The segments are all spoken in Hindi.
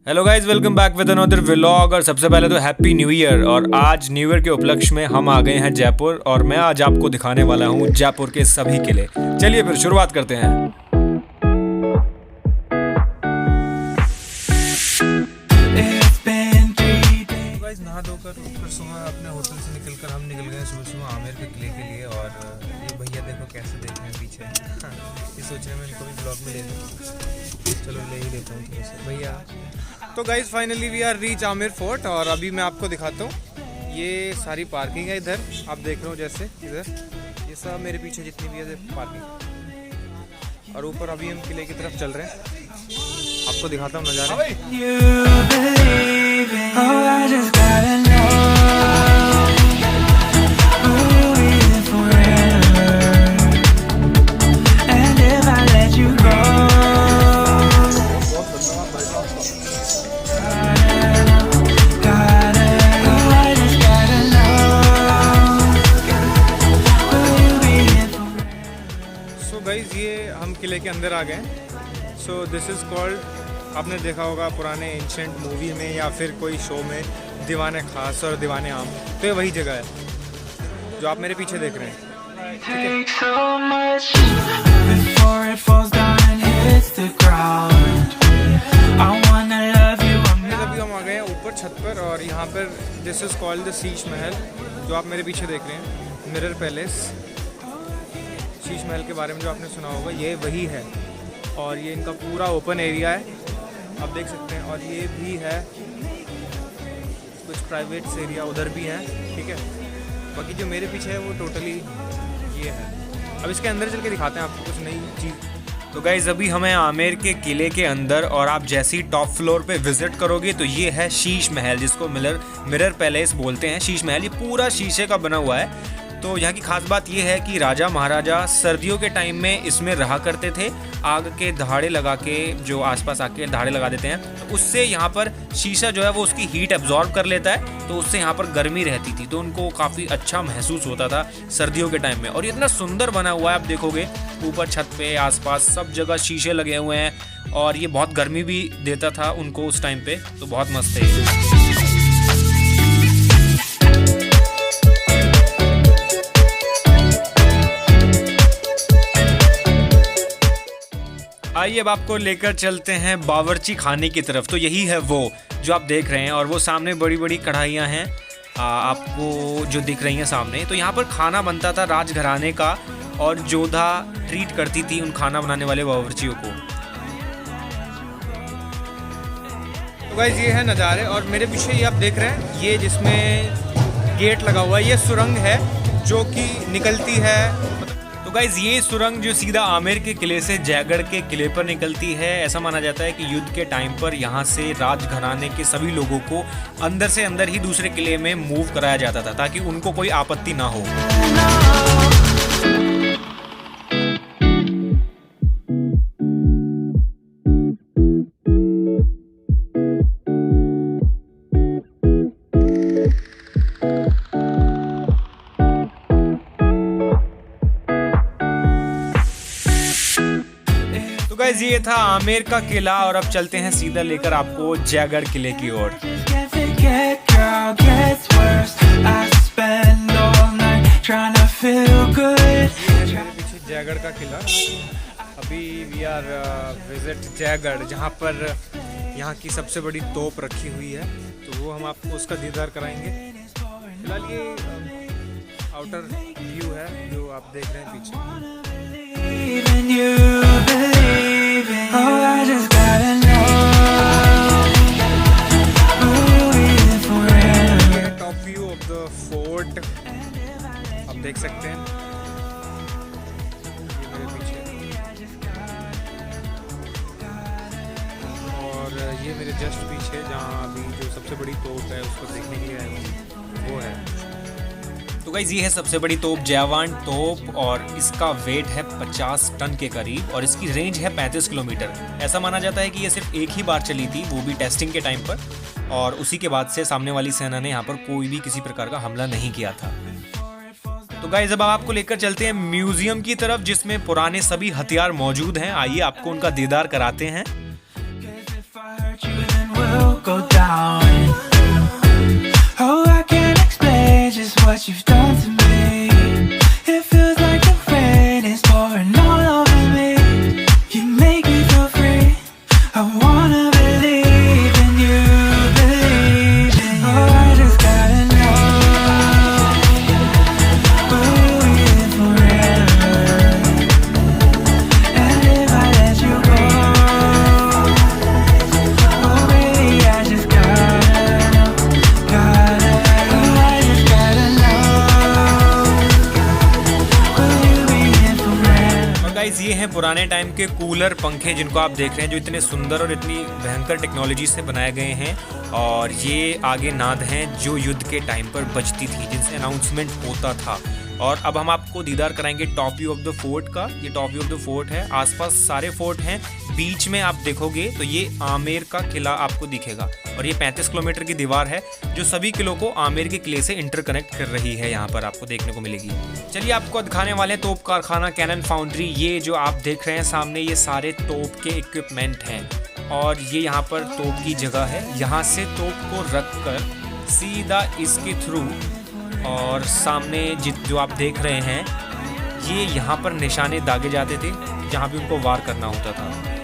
Hello guys, welcome back with another vlog. और सबसे पहले तो हैप्पी न्यू ईयर। और आज न्यू ईयर के उपलक्ष्य में हम आ गए हैं जयपुर, और मैं आज आपको दिखाने वाला हूँ जयपुर के सभी किले। चलिए फिर शुरुआत करते हैं। गाइस नहा धोकर फिर सुबह अपने होटल से निकलकर हम निकल गए सुबह आमेर के किले के लिए। और ये भैया देखो कैसे देख रहे हैं पीछे। ये सोच रहे हैं मैं इनको भी ब्लॉग में ले लूँ। चलो ले ही लेता हूँ थोड़ा सा भैया। तो guys finally we are reach Amer fort. और अभी मैं आपको दिखाता हूँ, ये सारी पार्किंग है इधर। आप देख रहे हो जैसे इधर ये सब मेरे पीछे जितनी भी है पार्किंग। और ऊपर अभी हम किले की तरफ चल रहे हैं, आपको दिखाता हूँ नज़ारे। सो गाइज ये हम किले के अंदर आ गए। सो दिस इज़ कॉल्ड, आपने देखा होगा पुराने एंशेंट मूवी में या फिर कोई शो में, दीवाने खास और दीवाने आम। तो ये वही जगह है जो आप मेरे पीछे देख रहे हैं। अभी हम आ गए हैं ऊपर छत पर, और यहाँ पर this is called the Sheesh Mahal, जो आप मेरे पीछे देख रहे हैं, मिरर पैलेस। शीश महल के बारे में जो आपने सुना होगा, ये वही है। और ये इनका पूरा ओपन एरिया है, आप देख सकते हैं। और ये भी है कुछ प्राइवेट एरिया उधर भी है, ठीक है। बाकी जो मेरे पीछे है वो टोटली ये है। अब इसके अंदर चल के दिखाते हैं आपको कुछ नई चीज़। तो गाइज अभी हमें आमेर के किले के अंदर, और आप जैसे ही टॉप फ्लोर पे विजिट करोगे तो ये है शीश महल, जिसको मिरर पैलेस बोलते हैं। शीश महल ये पूरा शीशे का बना हुआ है। तो यहाँ की खास बात ये है कि राजा महाराजा सर्दियों के टाइम में इसमें रहा करते थे। आग के दहाड़े लगा के, जो आसपास आके दहाड़े लगा देते हैं, तो उससे यहाँ पर शीशा जो है वो उसकी हीट एब्जॉर्ब कर लेता है, तो उससे यहाँ पर गर्मी रहती थी। तो उनको काफ़ी अच्छा महसूस होता था सर्दियों के टाइम में। और ये इतना सुंदर बना हुआ है, आप देखोगे ऊपर छत पे आसपास सब जगह शीशे लगे हुए हैं। और ये बहुत गर्मी भी देता था उनको उस टाइम पे, तो बहुत मस्त है। आइए अब आपको लेकर चलते हैं बावर्ची खाने की तरफ। तो यही है वो जो आप देख रहे हैं, और वो सामने बड़ी बड़ी कढ़ाइयाँ हैं आपको जो दिख रही हैं सामने। तो यहाँ पर खाना बनता था राजघराने का, और जोधा ट्रीट करती थी उन खाना बनाने वाले बावर्चियों को। तो गाइस ये है नज़ारे। और मेरे पीछे ये आप देख रहे हैं, ये जिसमें गेट लगा हुआ है, ये सुरंग है जो कि निकलती है। तो गाइज ये सुरंग जो सीधा आमेर के किले से जयगढ़ के किले पर निकलती है। ऐसा माना जाता है कि युद्ध के टाइम पर यहाँ से राजघराने के सभी लोगों को अंदर से अंदर ही दूसरे किले में मूव कराया जाता था, ताकि उनको कोई आपत्ति ना हो। गाइस ये था आमेर का किला, और अब चलते हैं सीधा लेकर आपको जयगढ़ किले की ओर। पीछे जयगढ़ का किला। अभी वी आर विजिट जयगढ़, जहाँ पर यहाँ की सबसे बड़ी तोप रखी हुई है। तो वो हम आपको उसका दीदार कराएंगे। फिलहाल ये आउटर व्यू है जो आप देख रहे हैं पीछे। Top view of the fort आप देख सकते हैं, ये मेरे पीछे। और ये मेरे जस्ट पीछे जहाँ अभी जो सबसे बड़ी तोप है उसको देखने के लिए आए हैं, वो है। तो गाइस ये है सबसे बड़ी तोप, जयवान तोप, और इसका वेट है 50 टन के करीब, और इसकी रेंज है 35 किलोमीटर। ऐसा माना जाता है कि ये सिर्फ एक ही बार चली थी, वो भी टेस्टिंग के टाइम पर, और उसी के बाद से सामने वाली सेना ने यहाँ पर कोई भी किसी प्रकार का हमला नहीं किया था। तो गाइस अब आपको लेकर चलते हैं म्यूजियम की तरफ, जिसमें पुराने सभी हथियार मौजूद हैं। आइए आपको उनका दीदार कराते हैं। पुराने टाइम के कूलर पंखे जिनको आप देख रहे हैं, जो इतने सुंदर और इतनी भयंकर टेक्नोलॉजी से बनाए गए हैं, और ये आगे नाद हैं जो युद्ध के टाइम पर बजती थी, जिनसे अनाउंसमेंट होता था। और अब हम आपको दीदार कराएंगे top view of the fort का। ये top view of the fort है, आसपास सारे फोर्ट हैं, बीच में आप देखोगे तो ये आमेर का किला आपको दिखेगा, और ये 35 किलोमीटर की दीवार है जो सभी किलों को आमेर के किले से इंटरकनेक्ट कर रही है, यहाँ पर आपको देखने को मिलेगी। चलिए आपको दिखाने वाले हैं तोप कारखाना कैनन फाउंड्री। ये जो आप देख रहे हैं सामने, ये सारे तोप के इक्विपमेंट हैं, और ये यहाँ पर तोप की जगह है। यहाँ से तोप को रख कर सीधा इसके थ्रू, और सामने जो आप देख रहे हैं, ये यहाँ पर निशाने दागे जाते थे जहाँ भी उनको वार करना होता था।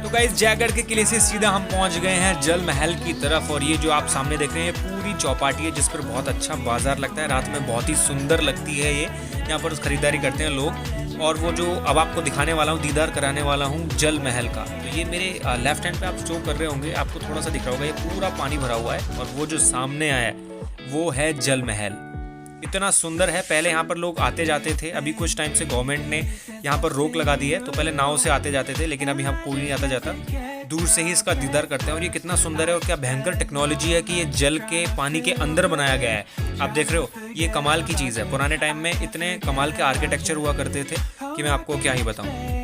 तो गाइस, जयगढ़ के किले से सीधा हम पहुँच गए हैं जल महल की तरफ, और ये जो आप सामने देख रहे हैं पूरी चौपाटी है जिस पर बहुत अच्छा बाजार लगता है, रात में बहुत ही सुंदर लगती है। ये यहाँ पर खरीदारी करते हैं लोग। और वो जो अब आपको दिखाने वाला हूँ, दीदार कराने वाला हूँ जल महल का, तो ये मेरे लेफ्ट हैंड पे आप शो कर रहे होंगे, आपको थोड़ा सा दिख रहा होगा, ये पूरा पानी भरा हुआ है, और वो जो सामने आया वो है जल महल। इतना सुंदर है। पहले यहाँ पर लोग आते जाते थे, अभी कुछ टाइम से गवर्नमेंट ने यहाँ पर रोक लगा दी है, तो पहले नाव से आते जाते थे, लेकिन अभी यहाँ कोई नहीं आता जाता, दूर से ही इसका दीदार करते हैं। और ये कितना सुंदर है, और क्या भयंकर टेक्नोलॉजी है कि ये जल के पानी के अंदर बनाया गया है। आप देख रहे हो, ये कमाल की चीज़ है। पुराने टाइम में इतने कमाल के आर्किटेक्चर हुआ करते थे कि मैं आपको क्या ही बताऊँ।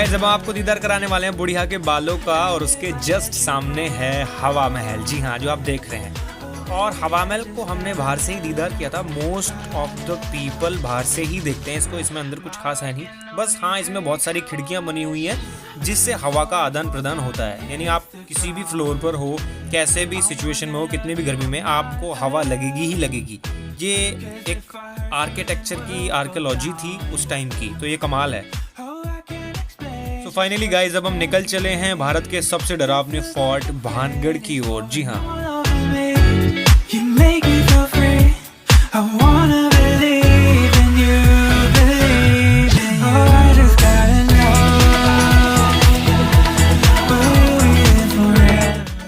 जब आपको दीदार कराने वाले हैं बुढ़िया के बालों का, और उसके जस्ट सामने है हवा महल। जी हाँ, जो आप देख रहे हैं। और हवा महल को हमने बाहर से ही दीदार किया था। मोस्ट ऑफ द पीपल बाहर से ही देखते हैं इसको, इसमें अंदर कुछ खास है नहीं। बस हाँ, इसमें बहुत सारी खिड़कियां बनी हुई हैं जिससे हवा का आदान प्रदान होता है। यानी आप किसी भी फ्लोर पर हो, कैसे भी सिचुएशन में हो, कितनी भी गर्मी में, आपको हवा लगेगी ही लगेगी। ये एक आर्किटेक्चर की आर्कियोलॉजी थी उस टाइम की, तो ये कमाल है। तो फाइनली गाइस, अब हम निकल चले हैं भारत के सबसे डरावने फोर्ट भानगढ़ की ओर। जी हाँ,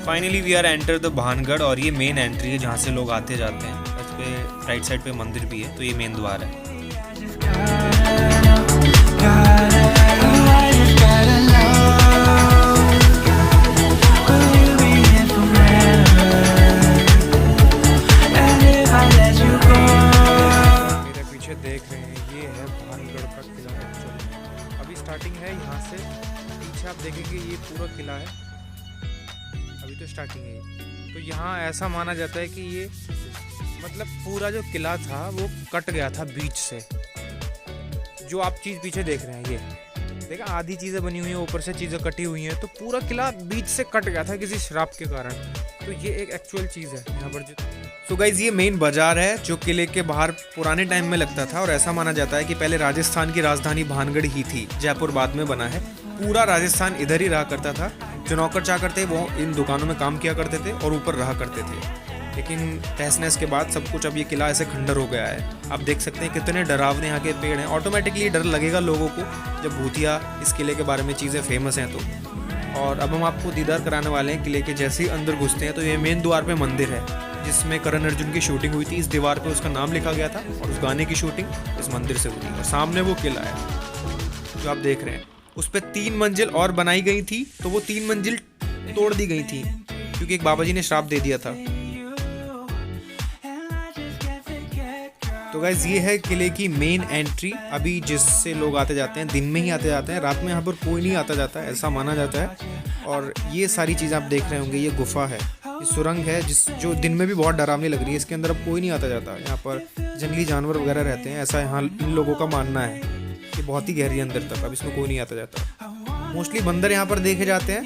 finally we are enter the Bhangarh, और ये मेन एंट्री है जहाँ से लोग आते जाते हैं। इस पे राइट साइड पे मंदिर भी है, तो ये मेन द्वार है। देख रहे हैं, ये है भानगढ़ का किला। एक्चुअली अभी स्टार्टिंग है यहाँ से, पीछे आप देखेंगे ये पूरा किला है, अभी तो स्टार्टिंग है। तो यहाँ ऐसा माना जाता है कि ये मतलब पूरा जो किला था वो कट गया था बीच से। जो आप चीज़ पीछे देख रहे हैं, ये देखा, आधी चीज़ें बनी हुई हैं, ऊपर से चीज़ें कटी हुई हैं, तो पूरा किला बीच से कट गया था किसी श्राप के कारण। तो ये एक एक्चुअल चीज़ है यहाँ पर। तो गाइज, ये मेन बाजार है जो किले के बाहर पुराने टाइम में लगता था, और ऐसा माना जाता है कि पहले राजस्थान की राजधानी भानगढ़ ही थी। जयपुर बाद में बना है। पूरा राजस्थान इधर ही रहा करता था। जो नौकर चाकर थे वो इन दुकानों में काम किया करते थे और ऊपर रहा करते थे। लेकिन तहस नहस के बाद सब कुछ, अब ये किला ऐसे खंडर हो गया है। आप देख सकते हैं कितने डरावने यहाँ के पेड़ हैं। ऑटोमेटिकली डर लगेगा लोगों को जब भूतिया इस किले के बारे में चीज़ें फेमस हैं तो। और अब हम आपको दीदार कराने वाले हैं किले के। जैसे ही अंदर घुसते हैं तो ये मेन द्वार पे मंदिर है जिसमें करण अर्जुन की शूटिंग हुई थी। इस दीवार पे उसका नाम लिखा गया था, और उस गाने की शूटिंग इस मंदिर से हुई थी। और सामने वो किला है जो आप देख रहे हैं, उस पर 3 मंजिल और बनाई गई थी, तो वो 3 मंजिल तोड़ दी गई थी क्योंकि एक बाबा जी ने श्राप दे दिया था। तो गाइस, ये है किले की मेन एंट्री। अभी जिससे लोग आते जाते हैं, दिन में ही आते जाते हैं, रात में यहाँ पर कोई नहीं आता जाता है, ऐसा माना जाता है। और ये सारी चीज़ आप देख रहे होंगे, ये गुफा है, ये सुरंग है जो दिन में भी बहुत डरावनी लग रही है। इसके अंदर अब कोई नहीं आता जाता। यहाँ पर जंगली जानवर वगैरह रहते हैं, ऐसा यहाँ इन लोगों का मानना है कि बहुत ही गहरी अंदर तक, अब इसमें कोई नहीं आता जाता। मोस्टली बंदर यहाँ पर देखे जाते हैं।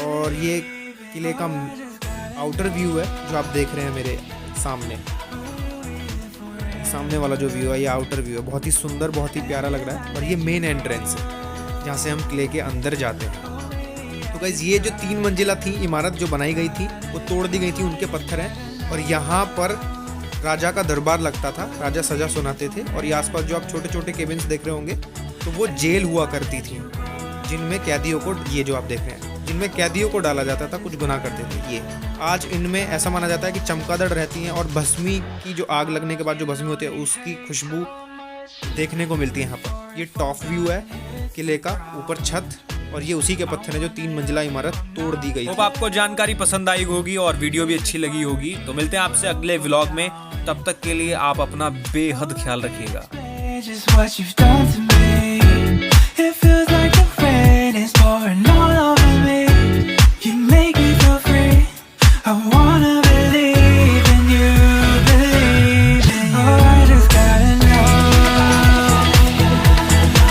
और ये किले का आउटर व्यू है जो आप देख रहे हैं मेरे सामने। सामने वाला जो व्यू है, ये आउटर व्यू है, बहुत ही सुंदर, बहुत ही प्यारा लग रहा है। और ये मेन एंट्रेंस है जहाँ से हम किले के अंदर जाते हैं। तो गाइज ये जो 3 मंजिला थी इमारत जो बनाई गई थी वो तोड़ दी गई थी, उनके पत्थर हैं। और यहाँ पर राजा का दरबार लगता था, राजा सजा सुनाते थे। और ये आसपास जो आप छोटे छोटे केबिन्स देख रहे होंगे तो वो जेल हुआ करती थी, जिनमें कैदियों को, ये जो आप देख रहे हैं, जिनमें कैदियों को डाला जाता था, कुछ गुनाह करते थे। ये आज इनमें ऐसा माना जाता है कि चमगादड़ रहती हैं और भस्मी की जो आग लगने के बाद जो भस्मी होती है उसकी खुशबू देखने को मिलती है यहाँ पर। ये टॉप व्यू है किले का, ऊपर छत, और ये उसी के पत्थर है जो 3 मंजिला इमारत तोड़ दी गई। अब आपको जानकारी पसंद आई होगी और वीडियो भी अच्छी लगी होगी। तो मिलते हैं आपसे अगले व्लॉग में, तब तक के लिए आप अपना बेहद ख्याल रखिएगा।